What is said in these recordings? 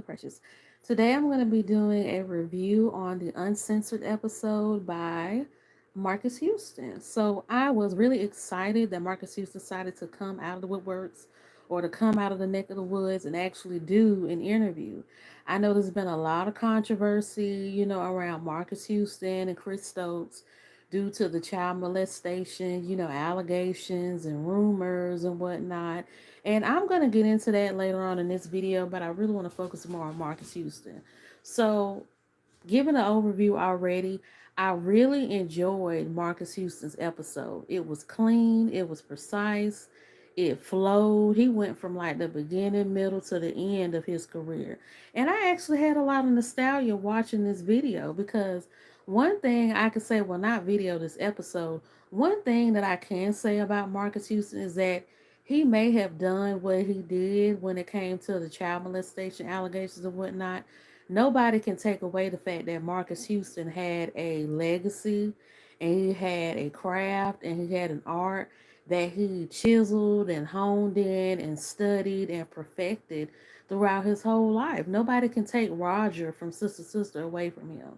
Precious. Today I'm going to be doing a review on the Uncensored episode by Marques Houston. So I was really excited that Marques Houston decided to come out of the woodworks or to come out of the neck of the woods and actually do an interview. I know there's been a lot of controversy, around Marques Houston and Chris Stokes due to the child molestation, allegations and rumors and whatnot. And I'm going to get into that later on in this video, but I really want to focus more on Marques Houston. So, given an overview already, I really enjoyed Marques Houston's episode. It was clean, it was precise, it flowed. He went from like the beginning, middle to the end of his career. And I actually had a lot of nostalgia watching this video because one thing I could say, well, not video, this episode, one thing that I can say about Marques Houston is that he may have done what he did when it came to the child molestation allegations and whatnot. Nobody can take away the fact that Marques Houston had a legacy and he had a craft and he had an art that he chiseled and honed in and studied and perfected throughout his whole life. Nobody can take Roger from Sister Sister away from him.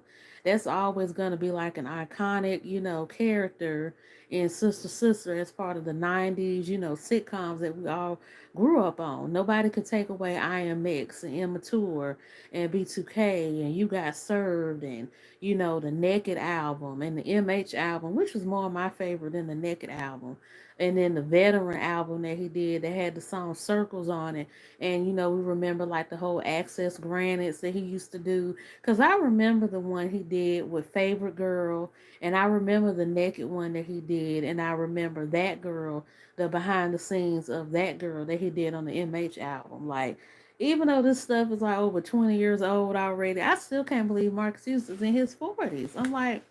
That's always going to be like an iconic, character in Sister Sister as part of the 90s, sitcoms that we all grew up on. Nobody could take away IMX and Immature and B2K and You Got Served and the Naked album and the MH album, which was more my favorite than the Naked album. And then the Veteran album that he did that had the song Circles on it. And we remember like the whole Access Granted that he used to do. Because I remember the one he did with Favorite Girl, and I remember the Naked one that he did, and I remember that girl, the behind the scenes of that girl that he did on the MH album. Like, even though this stuff is like over 20 years old already, I still can't believe Marques Houston's in his 40s. I'm like,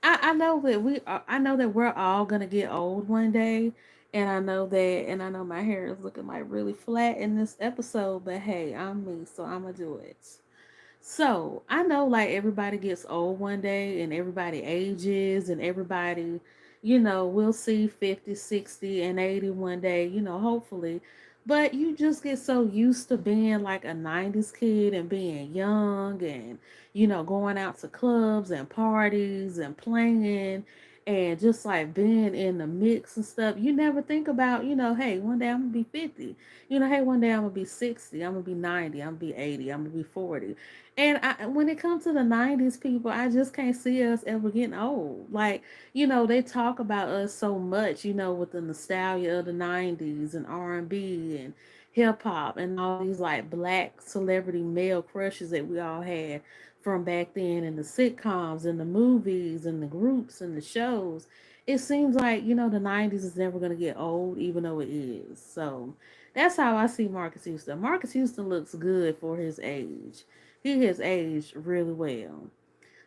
I know that I know that we're all gonna get old one day, and I know my hair is looking like really flat in this episode, but hey, I'm me, so I'm gonna do it. So I know like everybody gets old one day and everybody ages and everybody, we'll see 50, 60, and 80 one day, hopefully. But you just get so used to being like a 90s kid and being young and, going out to clubs and parties and playing and just like being in the mix and stuff. You never think about, hey, one day I'm gonna be 50. Hey, one day I'm gonna be 60, I'm gonna be 90, I'm gonna be 80, I'm gonna be 40. And when it comes to the 90s people, I just can't see us ever getting old. Like, they talk about us so much, with the nostalgia of the 90s and R&B and hip hop and all these like black celebrity male crushes that we all had from back then and the sitcoms and the movies and the groups and the shows. It seems like, the 90s is never going to get old, even though it is. So that's how I see Marques Houston. Marques Houston looks good for his age. He has aged really well.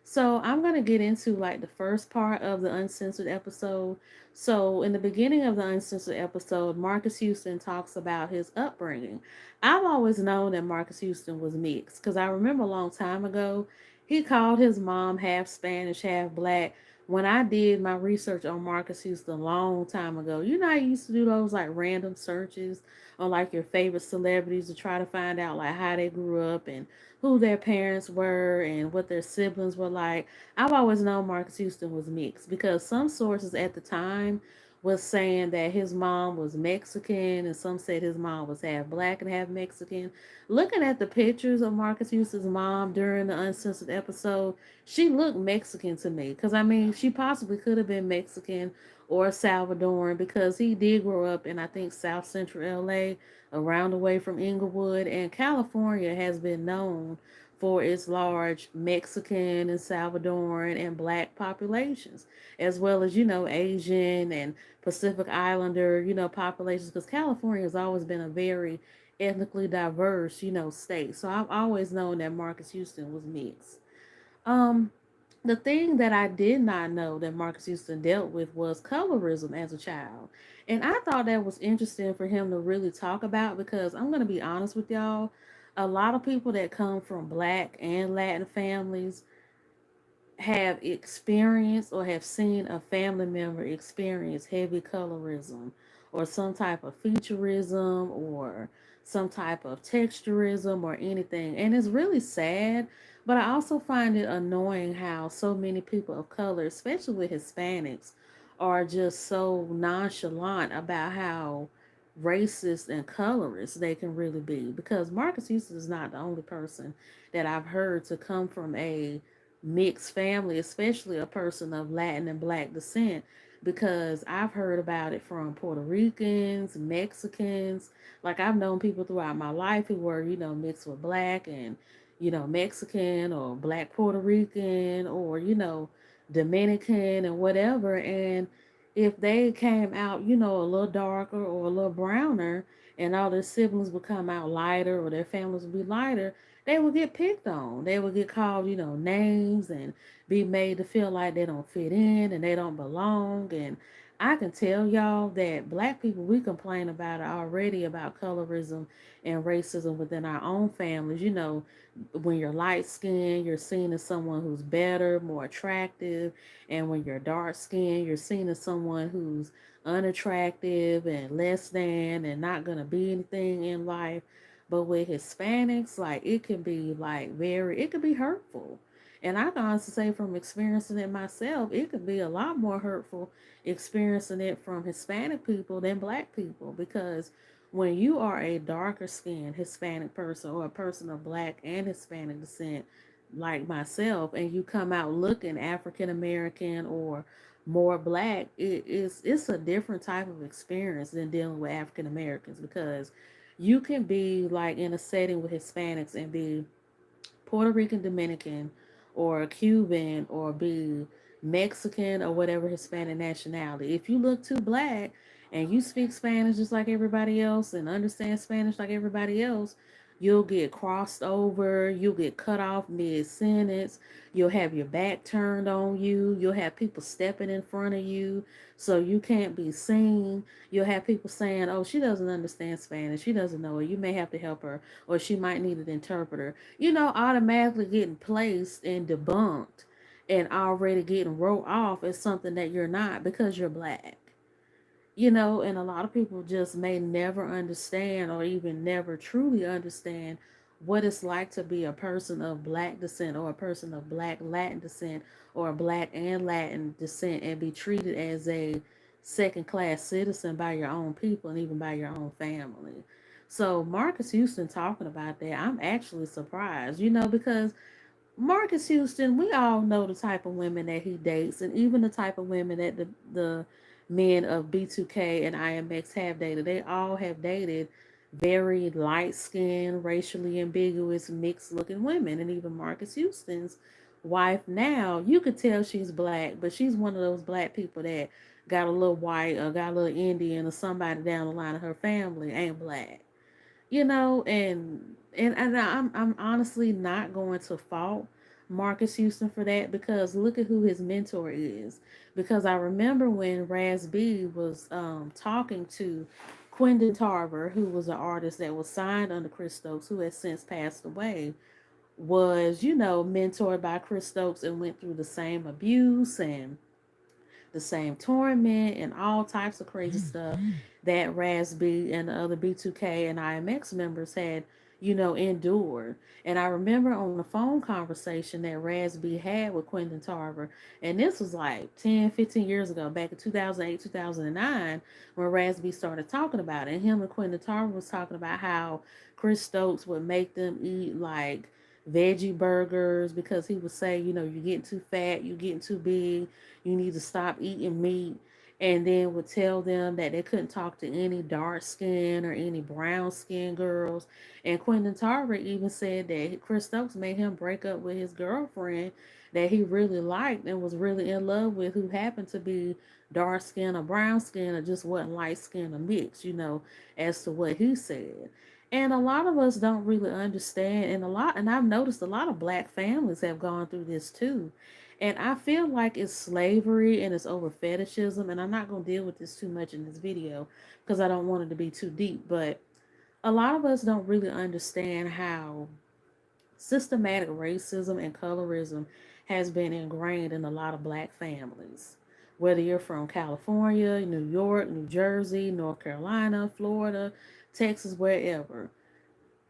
So I'm gonna get into like the first part of the uncensored episode. So in the beginning of the uncensored episode, Marques Houston talks about his upbringing. I've always known that Marques Houston was mixed because I remember a long time ago he called his mom half Spanish, half black. When I did my research on Marques Houston a long time ago, I used to do those like random searches on like your favorite celebrities to try to find out like how they grew up and who their parents were and what their siblings were like. I've always known Marques Houston was mixed because some sources at the time was saying that his mom was Mexican and some said his mom was half black and half Mexican. Looking at the pictures of Marques Houston's mom during the uncensored episode, she looked Mexican to me because I mean she possibly could have been Mexican or Salvadoran because he did grow up in I think South Central LA around the way from Inglewood, and California has been known for its large Mexican and Salvadoran and black populations, as well as, Asian and Pacific Islander, populations, because California has always been a very ethnically diverse, state. So I've always known that Marques Houston was mixed. Um, the thing that I did not know that Marques Houston dealt with was colorism as a child. And I thought that was interesting for him to really talk about because I'm going to be honest with y'all. A lot of people that come from black and Latin families have experienced or have seen a family member experience heavy colorism or some type of featureism or some type of texturism or anything. And it's really sad, but I also find it annoying how so many people of color, especially with Hispanics, are just so nonchalant about how racist and colorist they can really be. Because Marcus Houston is not the only person that I've heard to come from a mixed family, especially a person of Latin and Black descent, because I've heard about it from Puerto Ricans, Mexicans. Like I've known people throughout my life who were, mixed with Black and, Mexican or Black Puerto Rican or, Dominican and whatever. And if they came out, a little darker or a little browner, and all their siblings would come out lighter or their families would be lighter, they would get picked on. They would get called, names and be made to feel like they don't fit in and they don't belong. And I can tell y'all that Black people, we complain about it already about colorism and racism within our own families. When you're light skinned, you're seen as someone who's better, more attractive. And when you're dark skinned, you're seen as someone who's unattractive and less than and not going to be anything in life. But with Hispanics, like it can be like it could be hurtful. And I can honestly say from experiencing it myself, it could be a lot more hurtful experiencing it from Hispanic people than Black people, because when you are a darker skinned Hispanic person or a person of Black and Hispanic descent, like myself, and you come out looking African American or more Black, it's a different type of experience than dealing with African Americans, because you can be like in a setting with Hispanics and be Puerto Rican, Dominican, or Cuban, or be Mexican or whatever Hispanic nationality. If you look too Black and you speak Spanish just like everybody else and understand Spanish like everybody else, you'll get crossed over, you'll get cut off mid sentence, you'll have your back turned on you, you'll have people stepping in front of you so you can't be seen. You'll have people saying, "Oh, she doesn't understand Spanish, she doesn't know it, you may have to help her, or she might need an interpreter," automatically getting placed and debunked and already getting wrote off as something that you're not because you're Black. And a lot of people just may never understand or even never truly understand what it's like to be a person of Black descent or a person of Black Latin descent or a Black and Latin descent and be treated as a second class citizen by your own people and even by your own family. So Marcus Houston talking about that, I'm actually surprised, because Marcus Houston, we all know the type of women that he dates, and even the type of women that the men of B2K and IMX have dated. They all have dated very light skinned, racially ambiguous, mixed looking women. And even Marcus Houston's wife now, you could tell she's Black, but she's one of those Black people that got a little white or got a little Indian or somebody down the line of her family ain't Black, and I'm honestly not going to fault Marcus Houston for that, because look at who his mentor is. Because I remember when Raz B was talking to Quentin Tarver, who was an artist that was signed under Chris Stokes, who has since passed away, was mentored by Chris Stokes and went through the same abuse and the same torment and all types of crazy stuff that Rasby and the other B2K and IMX members had, endured. And I remember on the phone conversation that Rasby had with Quentin Tarver, and this was like 10, 15 years ago, back in 2008, 2009, when Rasby started talking about it. And him and Quentin Tarver was talking about how Chris Stokes would make them eat like veggie burgers because he would say, you're getting too fat, you're getting too big, you need to stop eating meat. And then would tell them that they couldn't talk to any dark skin or any brown skin girls. And Quentin Tarver even said that Chris Stokes made him break up with his girlfriend that he really liked and was really in love with, who happened to be dark skin or brown skin or just wasn't light skin or mixed, as to what he said. And a lot of us don't really understand, and I've noticed a lot of Black families have gone through this too. And I feel like it's slavery and it's over fetishism. And I'm not going to deal with this too much in this video because I don't want it to be too deep. But a lot of us don't really understand how systematic racism and colorism has been ingrained in a lot of Black families. Whether you're from California, New York, New Jersey, North Carolina, Florida, Texas, wherever.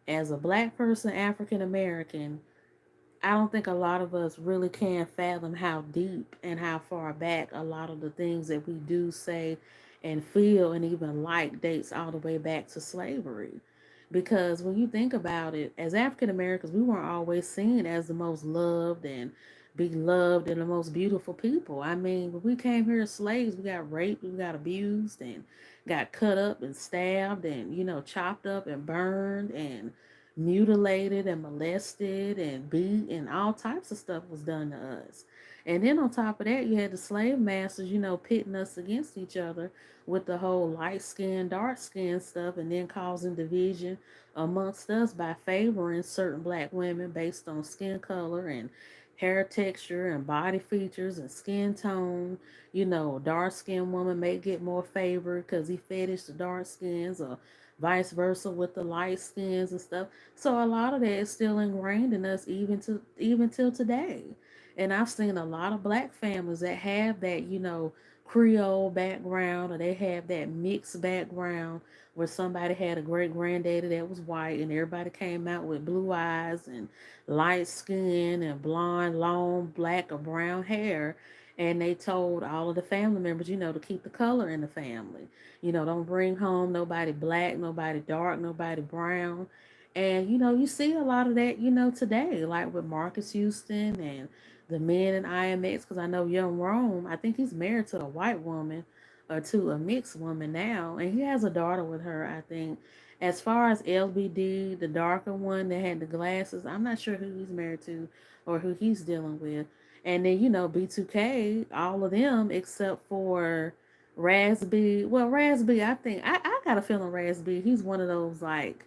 As a black person, African American, I don't think a lot of us really can fathom how deep and how far back a lot of the things that we do say and feel and even like dates all the way back to slavery. Because when you think about it, as African Americans, we weren't always seen as the most loved and beloved and the most beautiful people. I mean, when we came here as slaves, we got raped, we got abused, and got cut up and stabbed and, chopped up and burned and mutilated and molested and beat, and all types of stuff was done to us. And then on top of that, you had the slave masters, pitting us against each other with the whole light skin, dark skin stuff, and then causing division amongst us by favoring certain black women based on skin color and hair texture and body features and skin tone. Dark skinned woman may get more favor because he fetish the dark skins, or vice versa with the light skins and stuff. So a lot of that is still ingrained in us even till today. And I've seen a lot of black families that have that, Creole background, or they have that mixed background where somebody had a great granddaddy that was white and everybody came out with blue eyes and light skin and blonde, long black or brown hair. And they told all of the family members, to keep the color in the family. Don't bring home nobody black, nobody dark, nobody brown. And you see a lot of that, today, like with Marcus Houston and the men in IMX. Because I know Young Rome, I think he's married to a white woman or to a mixed woman now, and he has a daughter with her, I think. As far as LBD, the darker one that had the glasses, I'm not sure who he's married to or who he's dealing with. And then, B2K, all of them except for Raspy. Well, Raspy, I think I got a feeling Raspy, he's one of those like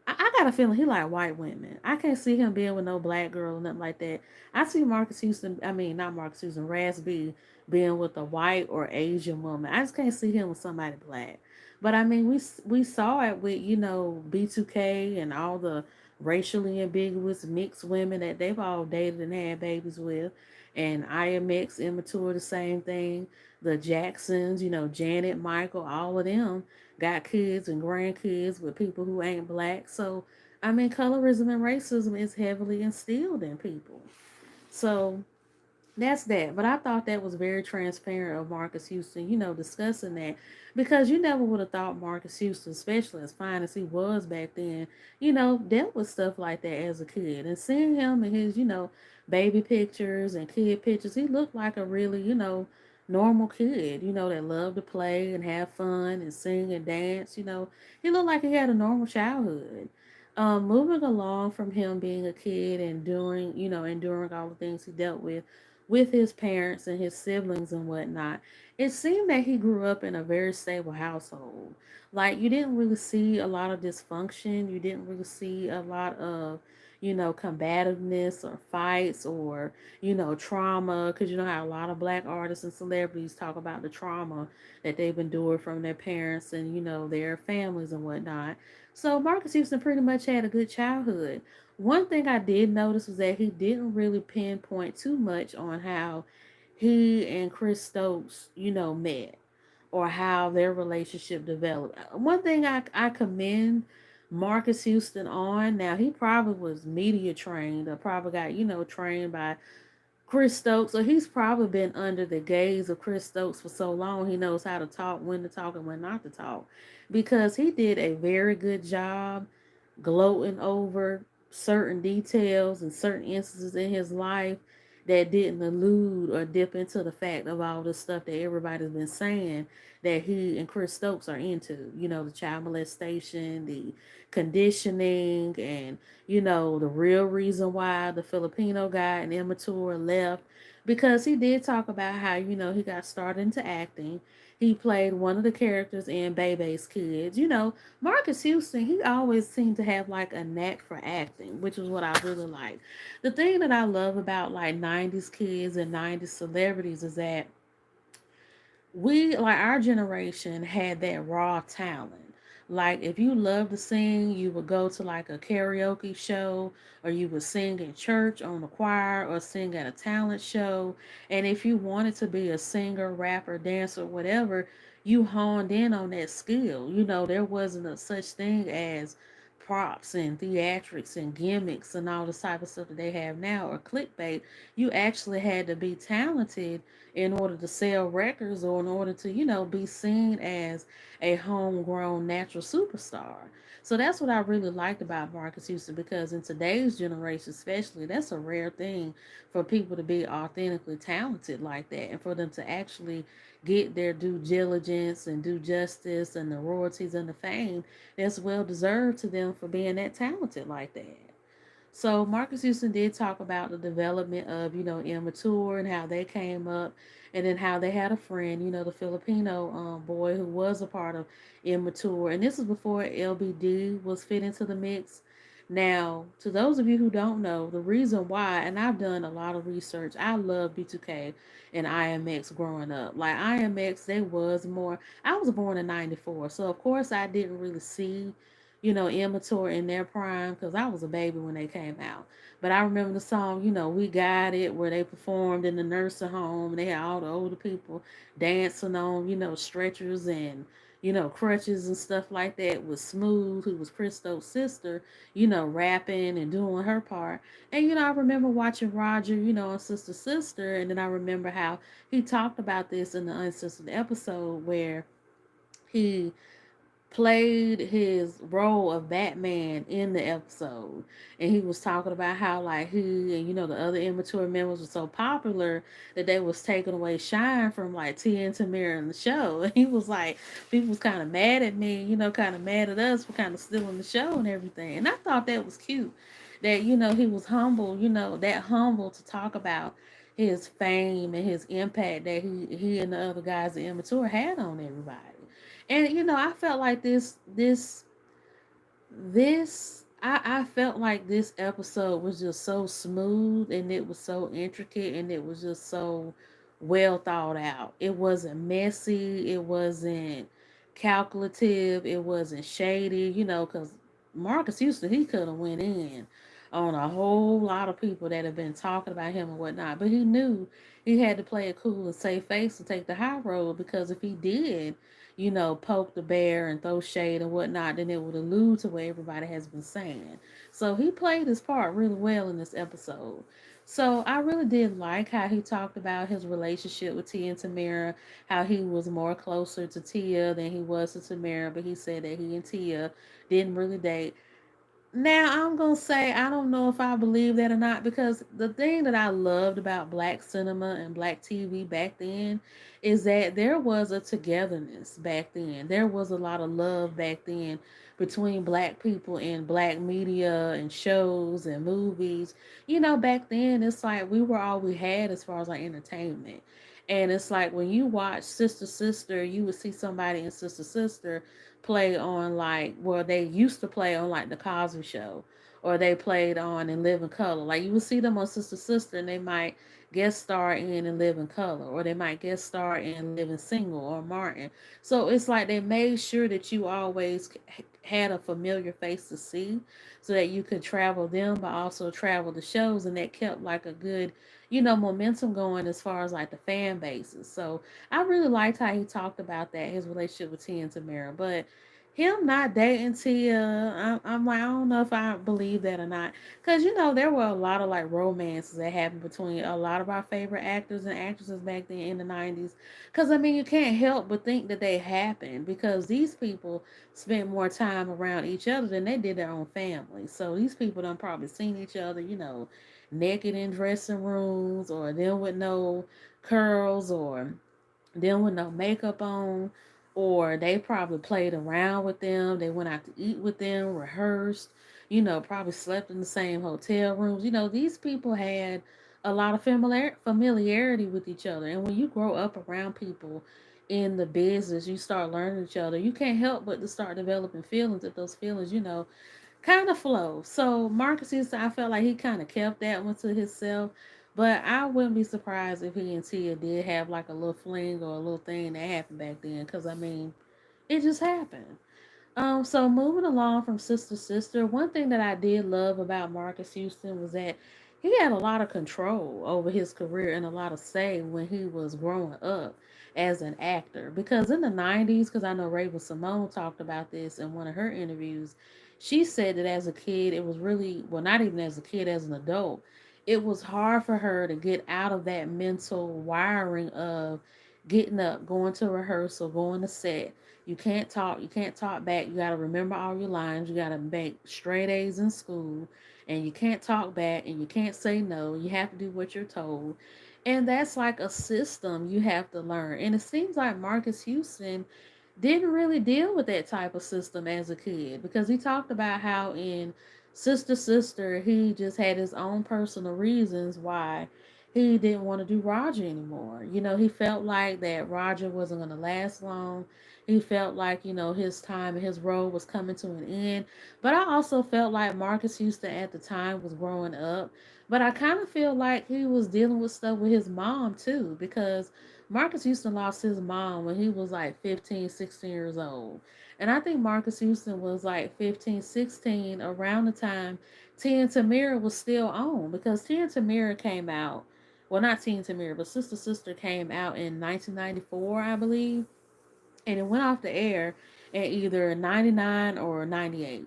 I got a feeling he like white women. I can't see him being with no black girl or nothing like that. I see Marcus Houston, I mean not Marcus Houston, Raspy being with a white or Asian woman. I just can't see him with somebody black. But I mean, we saw it with B2K and all the racially ambiguous mixed women that they've all dated and had babies with, and IMX Immature the same thing. The Jacksons, Janet, Michael, all of them got kids and grandkids with people who ain't black. So, I mean, colorism and racism is heavily instilled in people. So, that's that. But I thought that was very transparent of Marcus Houston, discussing that, because you never would have thought Marcus Houston, especially as fine as he was back then, dealt with stuff like that as a kid. And seeing him in his, baby pictures and kid pictures, he looked like a really, normal kid, that loved to play and have fun and sing and dance. He looked like he had a normal childhood. Moving along from him being a kid and enduring all the things he dealt with his parents and his siblings and whatnot, it seemed that he grew up in a very stable household. Like, you didn't really see a lot of dysfunction. You didn't really see a lot of, combativeness or fights or, trauma. Because you know how a lot of black artists and celebrities talk about the trauma that they've endured from their parents and, their families and whatnot. So Marcus Houston pretty much had a good childhood. One thing I did notice was that he didn't really pinpoint too much on how he and Chris Stokes, met or how their relationship developed. One thing I commend Marcus Houston on, now he probably was media trained or probably got, trained by Chris Stokes. So he's probably been under the gaze of Chris Stokes for so long, he knows how to talk, when to talk, and when not to talk. Because he did a very good job gloating over certain details and certain instances in his life that didn't allude or dip into the fact of all the stuff that everybody's been saying that he and Chris Stokes are into. The child molestation, the conditioning, and, the real reason why the Filipino guy and Immature left. Because he did talk about how, he got started into acting. He played one of the characters in Bebe's Kids. Marcus Houston, he always seemed to have like a knack for acting, which is what I really like. The thing that I love about like 90s kids and 90s celebrities is that we, like our generation, had that raw talent. Like, if you love to sing, you would go to like a karaoke show, or you would sing in church on the choir, or sing at a talent show. And if you wanted to be a singer, rapper, dancer, whatever, you honed in on that skill. There wasn't a such thing as props and theatrics and gimmicks and all this type of stuff that they have now, or clickbait. You actually had to be talented in order to sell records, or in order to, be seen as a homegrown natural superstar. So that's what I really liked about Marcus Houston, because in today's generation, especially, that's a rare thing for people to be authentically talented like that, and for them to actually get their due diligence and due justice and the royalties and the fame that's well deserved to them for being that talented like that. So Marcus Houston did talk about the development of, Immature, and how they came up, and then how they had a friend, the Filipino boy who was a part of Immature. And this is before LBD was fit into the mix. Now, to those of you who don't know, the reason why, and I've done a lot of research, I love B2K and IMX growing up. Like IMX, they was more, I was born in 94, so of course I didn't really see, Immature in their prime, because I was a baby when they came out. But I remember the song, We Got It, where they performed in the nursing home, and they had all the older people dancing on, stretchers and, crutches and stuff like that, with Smooth, who was Christo's sister, rapping and doing her part. And, I remember watching Roger, on Sister Sister, and then I remember how he talked about this in the Uncensored episode, where he played his role of Batman in the episode, and he was talking about how, like, he and, the other Immature members were so popular that they was taking away shine from, like, Tia and Tamir in the show. And he was like, people was kind of mad at me, kind of mad at us for kind of stealing the show and everything. And I thought that was cute, that, he was humble, that humble to talk about his fame and his impact that he and the other guys at Immature had on everybody. And, I felt like I felt like this episode was just so smooth, and it was so intricate, and it was just so well thought out. It wasn't messy, it wasn't calculative, it wasn't shady, because Marcus Houston, he could have went in on a whole lot of people that have been talking about him and whatnot, but he knew he had to play it cool and safe face and take the high road, because if he did, poke the bear and throw shade and whatnot, then it would allude to what everybody has been saying. So he played his part really well in this episode. So I really did like how he talked about his relationship with Tia and Tamara, how he was more closer to Tia than he was to Tamara, but he said that he and Tia didn't really date. Now, I'm gonna say I don't know if I believe that or not, because the thing that I loved about black cinema and black TV back then is that there was a togetherness back then. There was a lot of love back then between black people and black media and shows and movies. Back then it's like we were all we had as far as like entertainment. And it's like when you watch Sister Sister, you would see somebody in Sister Sister play on, like, well, they used to play on, like, the Cosby Show, or they played on In Living Color. Like, you would see them on Sister Sister, and they might guest star in Living Color, or they might guest star in Living Single or Martin. So it's like they made sure that you always had a familiar face to see, so that you could travel them but also travel the shows, and that kept like a good, momentum going as far as like the fan bases. So I really liked how he talked about that, his relationship with Tia and Tamara. But him not dating Tia, I'm like, I don't know if I believe that or not. Because, there were a lot of like romances that happened between a lot of our favorite actors and actresses back then in the 90s. Because, I mean, you can't help but think that they happened, because these people spent more time around each other than they did their own family. So these people done probably seen each other, naked in dressing rooms, or them with no curls, or them with no makeup on, or they probably played around with them. They went out to eat with them, rehearsed, probably slept in the same hotel rooms. These people had a lot of familiarity with each other. And when you grow up around people in the business, you start learning each other. You can't help but to start developing feelings, if those feelings, kind of flow. So Marcus Houston, I felt like he kind of kept that one to himself. But I wouldn't be surprised if he and Tia did have like a little fling or a little thing that happened back then. Because, I mean, it just happened. So moving along from Sister Sister, one thing that I did love about Marcus Houston was that he had a lot of control over his career and a lot of say when he was growing up as an actor. Because in the 90s, because I know Raven Simone talked about this in one of her interviews, She said that as a kid, it was really, well, not even as a kid, as an adult, it was hard for her to get out of that mental wiring of getting up, going to rehearsal, going to set. You can't talk back. You got to remember all your lines. You got to make straight A's in school, and you can't talk back, and you can't say no. You have to do what you're told. And that's like a system you have to learn. And it seems like Marcus Houston didn't really deal with that type of system as a kid, because he talked about how in Sister Sister he just had his own personal reasons why he didn't want to do Roger anymore. He felt like that Roger wasn't going to last long. He felt like, his time and his role was coming to an end. But I also felt like Marcus Houston at the time was growing up. But I kind of feel like he was dealing with stuff with his mom too, because Marcus Houston lost his mom when he was like 15, 16 years old. And I think Marcus Houston was like 15, 16 around the time Tia and Tamira was still on, because Tia and Tamira came out. Well, not Tia and Tamira, but Sister Sister came out in 1994, I believe, and it went off the air at either 99 or 98.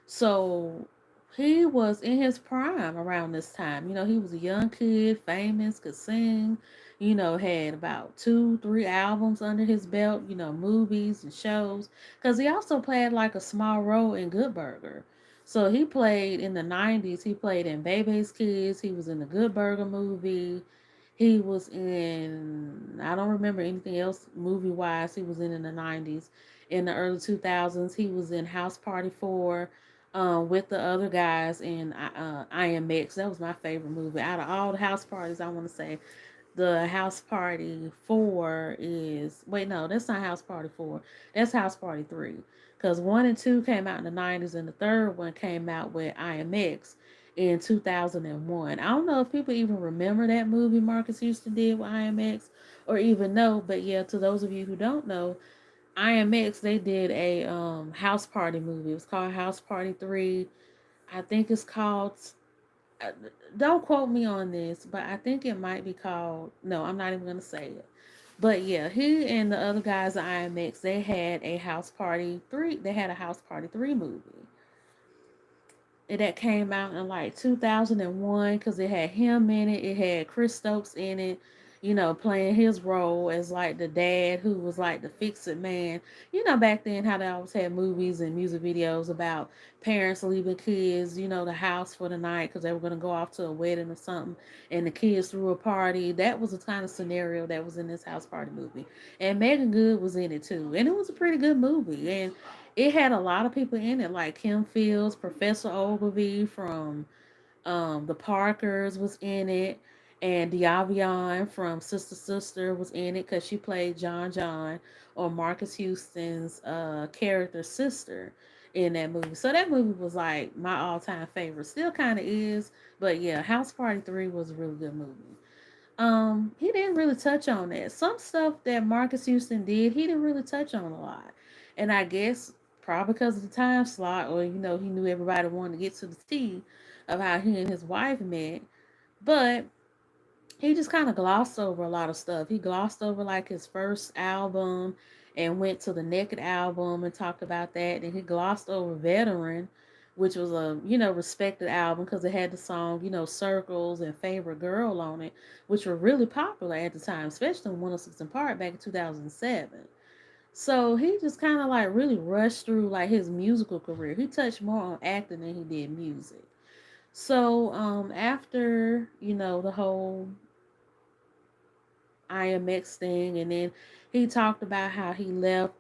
So he was in his prime around this time. He was a young kid, famous, could sing, had about two, three albums under his belt, movies and shows. Because he also played like a small role in Good Burger. So he played in the 90s, he played in Baby's Kids, he was in the Good Burger movie. He was in, I don't remember anything else movie wise he was in the 90s. In the early 2000s, he was in House Party 4 with the other guys in IMX. That was my favorite movie. Out of all the house parties, I want to say the House Party 4 is, wait, no, that's not House Party 4. That's House Party 3. Because 1 and 2 came out in the 90s, and the third one came out with IMX in 2001. I don't know if people even remember that movie Marcus Houston did with IMX, or even know, but yeah, to those of you who don't know, IMX, they did a house party movie. It was called House Party 3. I think it's called, uh, don't quote me on this, but I think it might be called, no, I'm not even going to say it. But yeah, he and the other guys at IMX, they had a House Party 3. They had a House Party 3 movie that came out in like 2001, because it had him in it. It had Chris Stokes in it, playing his role as like the dad who was like the fix it man. Back then how they always had movies and music videos about parents leaving kids, the house for the night because they were going to go off to a wedding or something, and the kids threw a party. That was the kind of scenario that was in this house party movie. And Megan Good was in it too. And it was a pretty good movie. And it had a lot of people in it, like Kim Fields, Professor Ogilvy from the Parkers was in it, and Diavion from Sister Sister was in it because she played John, or Marcus Houston's character sister in that movie. So that movie was like my all-time favorite. Still kind of is, but yeah, House Party 3 was a really good movie. He didn't really touch on that. Some stuff that Marcus Houston did, he didn't really touch on a lot. And I guess probably because of the time slot, or he knew everybody wanted to get to the tea of how he and his wife met. But he just kind of glossed over a lot of stuff. He glossed over like his first album and went to the Naked album and talked about that. And he glossed over Veteran, which was a respected album because it had the song Circles and Favorite Girl on it, which were really popular at the time, especially in 106 and Park back in 2007. So he just kind of like really rushed through like his musical career. He touched more on acting than he did music. So after the whole IMX thing, and then he talked about how he left,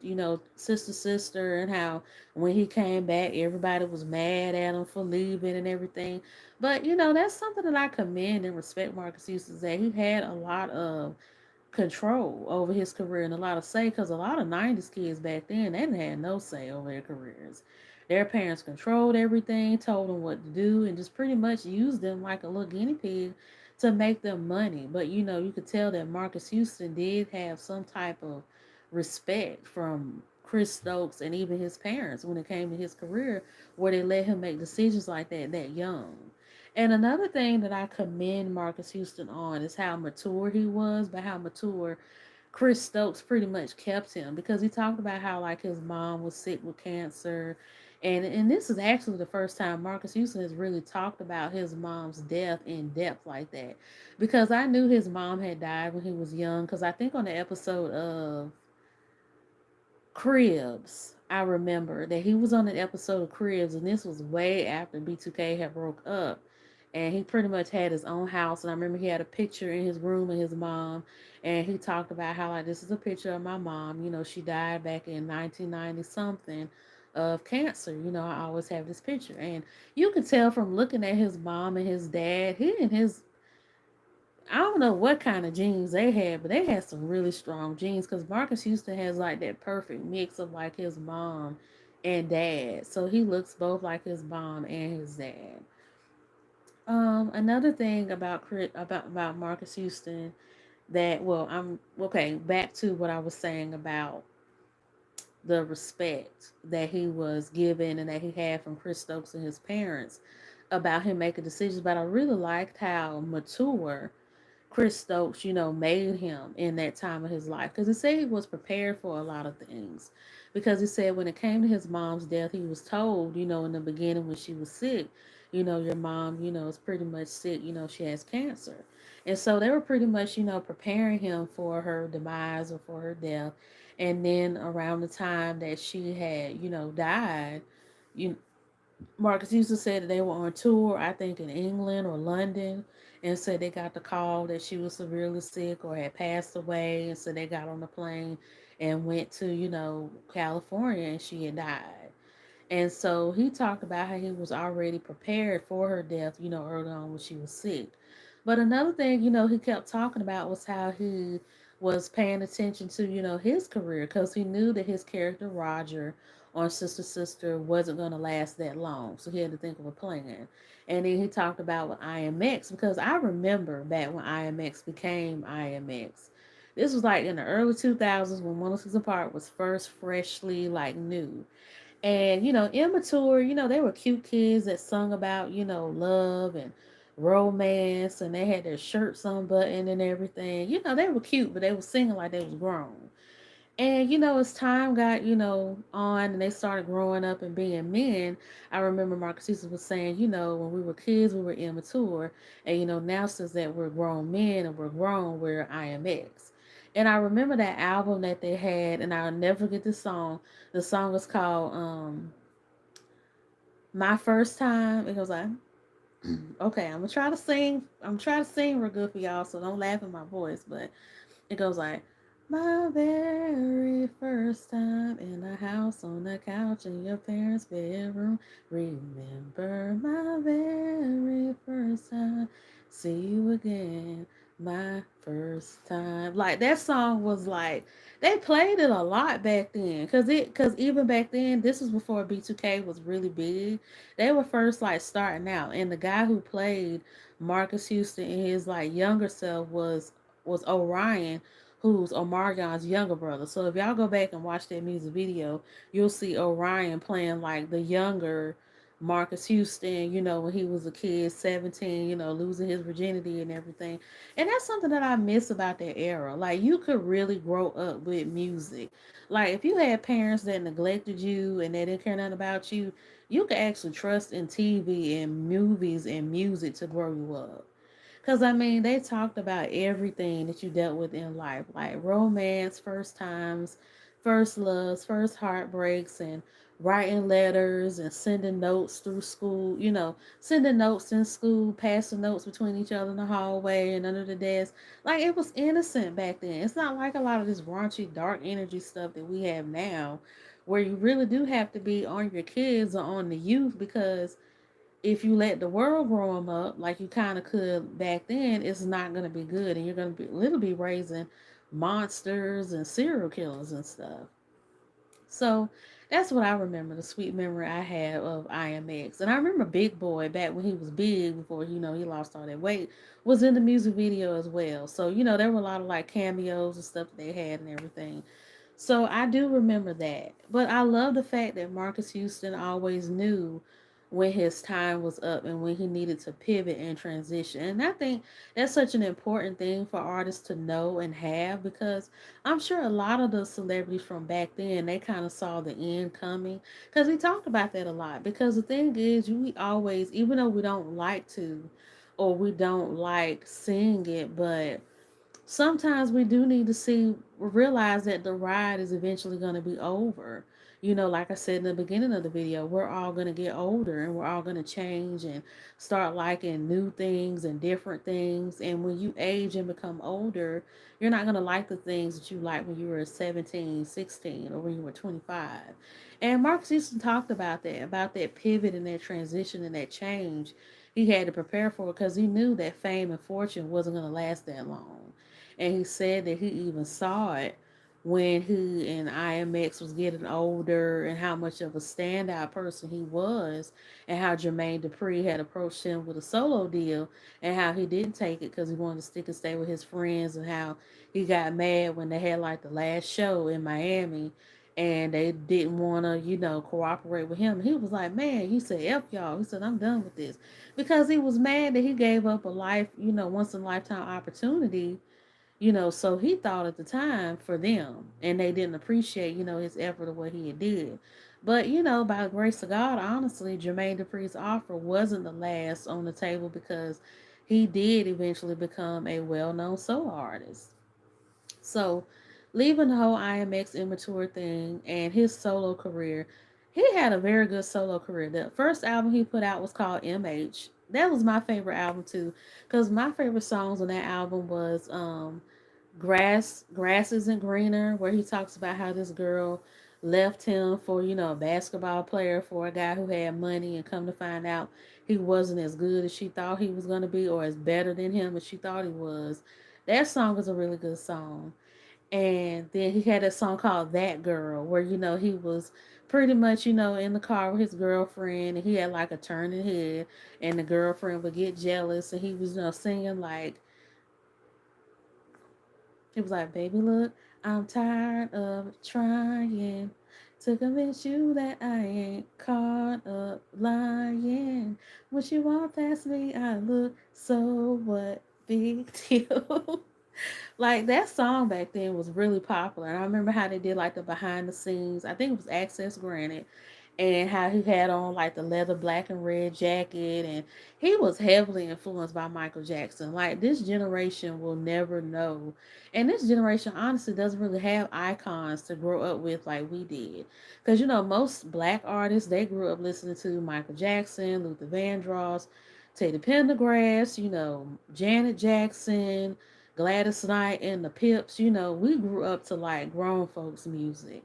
Sister Sister, and how when he came back, everybody was mad at him for leaving and everything. But that's something that I commend and respect Marcus Houston, that he had a lot of control over his career and a lot of say, because a lot of 90s kids back then, they didn't have no say over their careers. Their parents controlled everything, told them what to do, and just pretty much used them like a little guinea pig to make them money. But you could tell that Marcus Houston did have some type of respect from Chris Stokes and even his parents when it came to his career, where they let him make decisions like that young. And another thing that I commend Marcus Houston on is how mature he was, but how mature Chris Stokes pretty much kept him, because he talked about how like his mom was sick with cancer. And this is actually the first time Marcus Houston has really talked about his mom's death in depth like that, because I knew his mom had died when he was young. Because I think on the episode of Cribs, I remember that he was on an episode of Cribs, and this was way after B2K had broke up. And he pretty much had his own house. And I remember he had a picture in his room of his mom. And he talked about how, like, this is a picture of my mom. You know, she died back in 1990 something of cancer. You know, I always have this picture. And you could tell from looking at his mom and his dad, he and his I don't know what kind of genes they had, but they had some really strong genes because Marcus Houston has like that perfect mix of like his mom and dad. So he looks both like his mom and his dad. Another thing about about Marcus Houston that I'm okay. Back to what I was saying about the respect that he was given and that he had from Chris Stokes and his parents about him making decisions. But I really liked how mature Chris Stokes, you know, made him in that time of his life. Because he said he was prepared for a lot of things. Because he said when it came to his mom's death, he was told, you know, in the beginning when she was sick, you know, your mom, you know, is pretty much sick, you know, she has cancer. And so they were pretty much, you know, preparing him for her demise or for her death. And then around the time that she had, you know, died, you Marcus used to say that they were on tour, I think in England or London, and said they got the call that she was severely sick or had passed away, and so they got on the plane and went to, you know, California, and she had died. And so he talked about how he was already prepared for her death, you know, early on when she was sick. But another thing, you know, he kept talking about was how he was paying attention to, you know, his career because he knew that his character, Roger, on Sister Sister wasn't going to last that long. So he had to think of a plan. And then he talked about with IMX because I remember back when IMX became IMX. This was like in the early 2000s when 106 Apart was first freshly like new, and you know, immature, you know, they were cute kids that sung about, you know, love and romance, and they had their shirts unbuttoned and everything. You know, they were cute, but they were singing like they was grown. And you know, as time got, you know, on and they started growing up and being men, I remember Marcus Houston was saying, you know, when we were kids we were immature, and you know, now since that we're grown men and we're grown, we're IMX. And I remember that album that they had, and I'll never forget this song. The song is called My First Time. It goes like, okay, I'm gonna try to sing. I'm trying to sing real good for y'all, so don't laugh at my voice. But it goes like, my very first time in a house on the couch in your parents' bedroom. Remember my very first time. See you again. My first time. Like that song was like they played it a lot back then. Cause even back then, this was before B2K was really big. They were first like starting out. And the guy who played Marcus Houston in his like younger self was Orion, who's Omarion's younger brother. So if y'all go back and watch that music video, you'll see Orion playing like the younger Marcus Houston, you know, when he was a kid, 17, you know, losing his virginity and everything. And that's something that I miss about that era. Like, you could really grow up with music. Like, if you had parents that neglected you and they didn't care nothing about you, you could actually trust in TV and movies and music to grow you up. Because, I mean, they talked about everything that you dealt with in life, like romance, first times, first loves, first heartbreaks, and writing letters and sending notes through school, you know, sending notes in school, passing notes between each other in the hallway and under the desk. Like, it was innocent back then. It's not like a lot of this raunchy, dark energy stuff that we have now, where you really do have to be on your kids or on the youth because if you let the world grow them up like you kind of could back then, it's not going to be good, and you're going to be literally raising monsters and serial killers and stuff. So that's what I remember, the sweet memory I have of IMX. And I remember Big Boy back when he was big before, you know, he lost all that weight, was in the music video as well. So, you know, there were a lot of like cameos and stuff that they had and everything. So I do remember that. But I love the fact that Marcus Houston always knew when his time was up and when he needed to pivot and transition. And I think that's such an important thing for artists to know and have, because I'm sure a lot of the celebrities from back then, they kind of saw the end coming, because we talked about that a lot. Because the thing is, we always, even though we don't like to or we don't like seeing it, but sometimes we do need to realize that the ride is eventually going to be over. Like I said in the beginning of the video, we're all going to get older and we're all going to change and start liking new things and different things. And when you age and become older, you're not going to like the things that you liked when you were 17, 16, or when you were 25. And Marcus Houston talked about that pivot and that transition and that change he had to prepare for, because he knew that fame and fortune wasn't going to last that long. And he said that he even saw it when he and IMX was getting older, and how much of a standout person he was, and how Jermaine Dupri had approached him with a solo deal, and how he didn't take it because he wanted to stick and stay with his friends, and how he got mad when they had like the last show in Miami and they didn't want to, cooperate with him. He was like, man, he said, F y'all. He said, I'm done with this. Because he was mad that he gave up a life, once in a lifetime opportunity, so he thought at the time for them, and they didn't appreciate, his effort of what he had did. But, by the grace of God, honestly, Jermaine Dupri's offer wasn't the last on the table, because he did eventually become a well-known solo artist. So, leaving the whole IMX immature thing and his solo career, he had a very good solo career. The first album he put out was called MH. That was my favorite album too, because my favorite songs on that album was Grass Isn't Greener, where he talks about how this girl left him for, a basketball player, for a guy who had money, and come to find out he wasn't as good as she thought he was going to be, or as better than him as she thought he was. That song is a really good song. And then he had a song called That Girl, where, he was pretty much, in the car with his girlfriend, and he had like a turning head, and the girlfriend would get jealous, and he was, singing like, he was like, baby, look, I'm tired of trying to convince you that I ain't caught up lying. When you walk past me, I look so what big deal. Like, that song back then was really popular. And I remember how they did like the behind the scenes. I think it was Access Granted, and how he had on like the leather black and red jacket, and he was heavily influenced by Michael Jackson. Like, this generation will never know, and this generation honestly doesn't really have icons to grow up with like we did, because most black artists, they grew up listening to Michael Jackson, Luther Vandross, Teddy Pendergrass, Janet Jackson, Gladys Knight, and the Pips. We grew up to like grown folks music.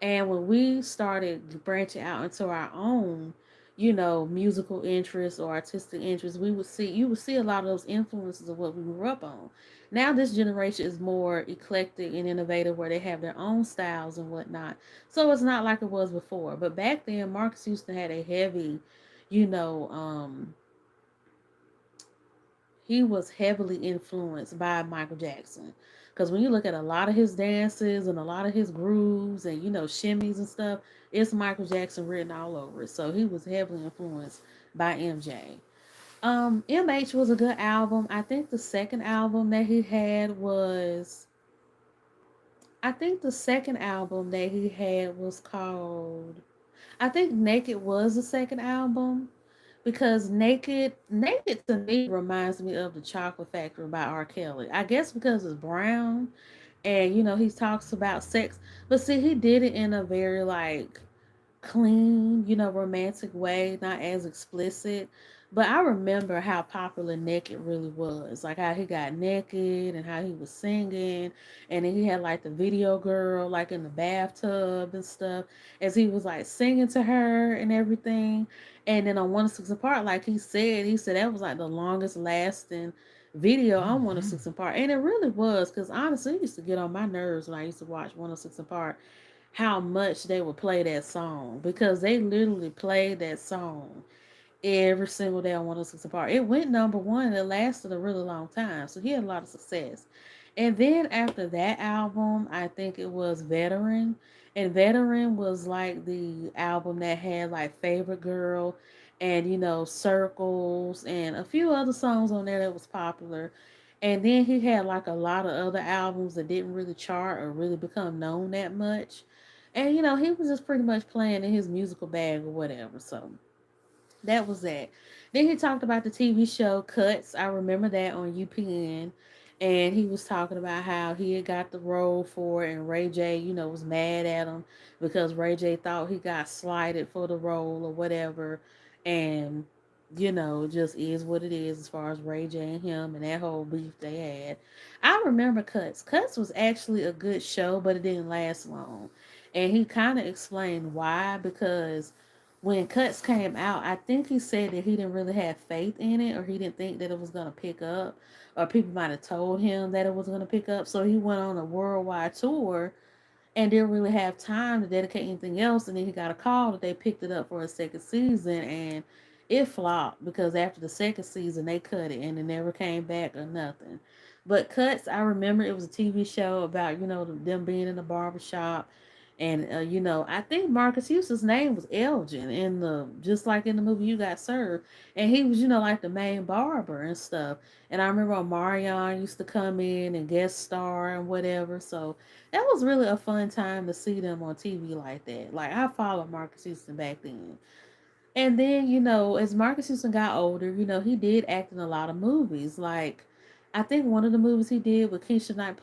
And when we started branching out into our own, musical interests or artistic interests, you would see a lot of those influences of what we grew up on. Now this generation is more eclectic and innovative, where they have their own styles and whatnot. So it's not like it was before. But back then, Marcus Houston had a heavy, you know, he was heavily influenced by Michael Jackson. Because when you look at a lot of his dances and a lot of his grooves and, shimmies and stuff, it's Michael Jackson written all over it. So he was heavily influenced by MJ. MH was a good album. I think the second album that he had was, I think the second album that he had was called, I think Naked was the second album, because Naked to me reminds me of the Chocolate Factory by R. Kelly. I guess because it's brown, and he talks about sex, but see, he did it in a very like clean, romantic way, not as explicit. But I remember how popular Naked really was. Like how he got naked and how he was singing. And then he had like the video girl like in the bathtub and stuff as he was like singing to her and everything. And then on 106 Apart, like he said that was like the longest lasting video on 106 Apart. And it really was, because honestly, it used to get on my nerves when I used to watch 106 Apart, how much they would play that song, because they literally played that song every single day on 106 Apart. It went number one and it lasted a really long time. So he had a lot of success. And then after that album, I think it was Veteran. And Veteran was like the album that had like Favorite Girl and Circles and a few other songs on there that was popular. And then he had like a lot of other albums that didn't really chart or really become known that much. And he was just pretty much playing in his musical bag or whatever. So that was that. Then he talked about the TV show Cuts. I remember that on UPN. And he was talking about how he had got the role for it, and Ray J, was mad at him because Ray J thought he got slighted for the role or whatever. And, just is what it is as far as Ray J and him and that whole beef they had. I remember Cuts. Cuts was actually a good show, but it didn't last long. And he kind of explained why, because when Cuts came out, I think he said that he didn't really have faith in it, or he didn't think that it was going to pick up, or people might have told him that it was going to pick up. So he went on a worldwide tour and didn't really have time to dedicate anything else. And then he got a call that they picked it up for a second season, and it flopped because after the second season they cut it and it never came back or nothing. But Cuts, I remember it was a TV show about them being in the barbershop. And I think Marcus Houston's name was Elgin in the just like in the movie You Got Served, and he was like the main barber and stuff. And I remember Marion used to come in and guest star and whatever. So that was really a fun time to see them on TV like that. Like I followed Marcus Houston back then. And then, as Marcus Houston got older, he did act in a lot of movies. Like, I think one of the movies he did with Keisha Knight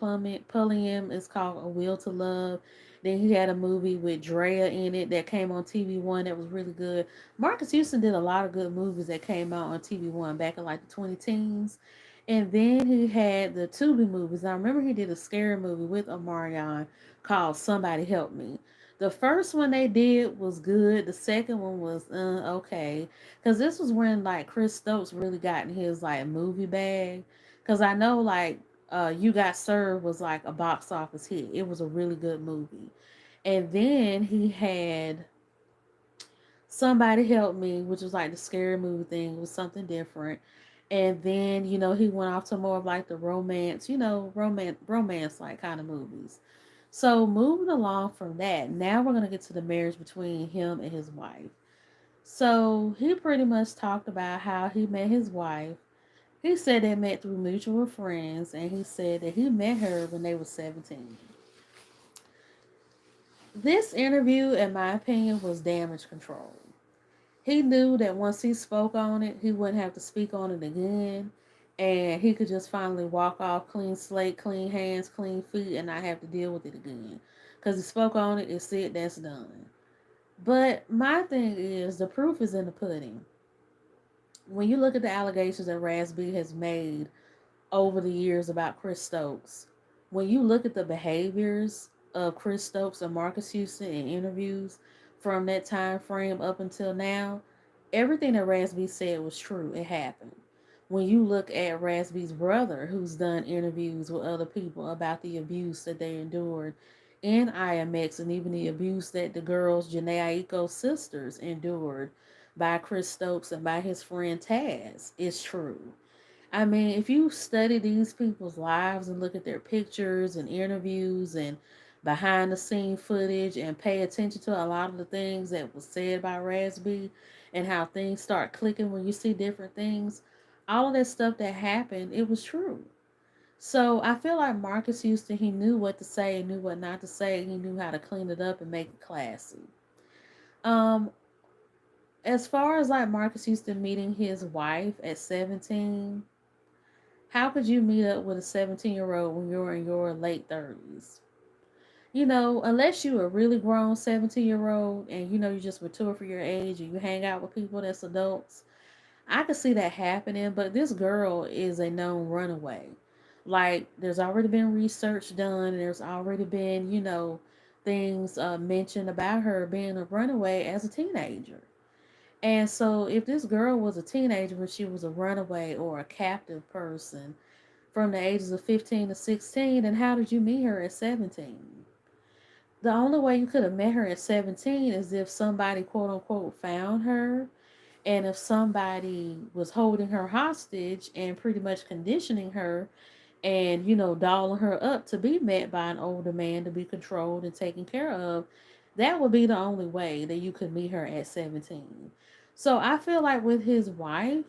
Pulliam is called A Will to Love. Then he had a movie with Drea in it that came on TV One that was really good. Marcus Houston did a lot of good movies that came out on TV One back in like the 20 teens. And then he had the Tubi movies. I remember he did a scary movie with Omarion called Somebody Help Me. The first one they did was good. The second one was okay, because this was when like Chris Stokes really got in his like movie bag. Because I know like You Got Served was like a box office hit. It was a really good movie. And then he had Somebody Help Me, which was like the scary movie thing. It was something different. And then he went off to more of like the romance, romance like kind of movies. So moving along from that, now we're gonna get to the marriage between him and his wife. So he pretty much talked about how he met his wife. He said they met through mutual friends, and he said that he met her when they were 17. This interview, in my opinion, was damage control. He knew that once he spoke on it, he wouldn't have to speak on it again, and he could just finally walk off clean slate, clean hands, clean feet, and not have to deal with it again. Because he spoke on it, it's it, that's done. But my thing is, the proof is in the pudding. When you look at the allegations that Rasby has made over the years about Chris Stokes, when you look at the behaviors of Chris Stokes and Marcus Houston in interviews from that time frame up until now, everything that Rasby said was true. It happened. When you look at Rasby's brother, who's done interviews with other people about the abuse that they endured in IMX, and even the abuse that the girls, Janae Aiko's sisters, endured by Chris Stokes and by his friend Taz, it's true. I mean, if you study these people's lives and look at their pictures and interviews and behind the scene footage and pay attention to a lot of the things that was said by Rasby and how things start clicking when you see different things, all of that stuff that happened, it was true. So I feel like Marcus Houston, he knew what to say, knew what not to say, he knew how to clean it up and make it classy. Um, as far as like Marcus Houston meeting his wife at 17, how could you meet up with a 17-year-old when you're in your late 30s? Unless you a really grown 17-year-old and you just mature for your age and you hang out with people that's adults, I could see that happening. But this girl is a known runaway. Like, there's already been research done, and there's already been, things mentioned about her being a runaway as a teenager. And so, if this girl was a teenager when she was a runaway or a captive person from the ages of 15 to 16, then how did you meet her at 17? The only way you could have met her at 17 is if somebody, quote unquote, found her, and if somebody was holding her hostage and pretty much conditioning her and, dolling her up to be met by an older man to be controlled and taken care of. That would be the only way that you could meet her at 17. So I feel like with his wife,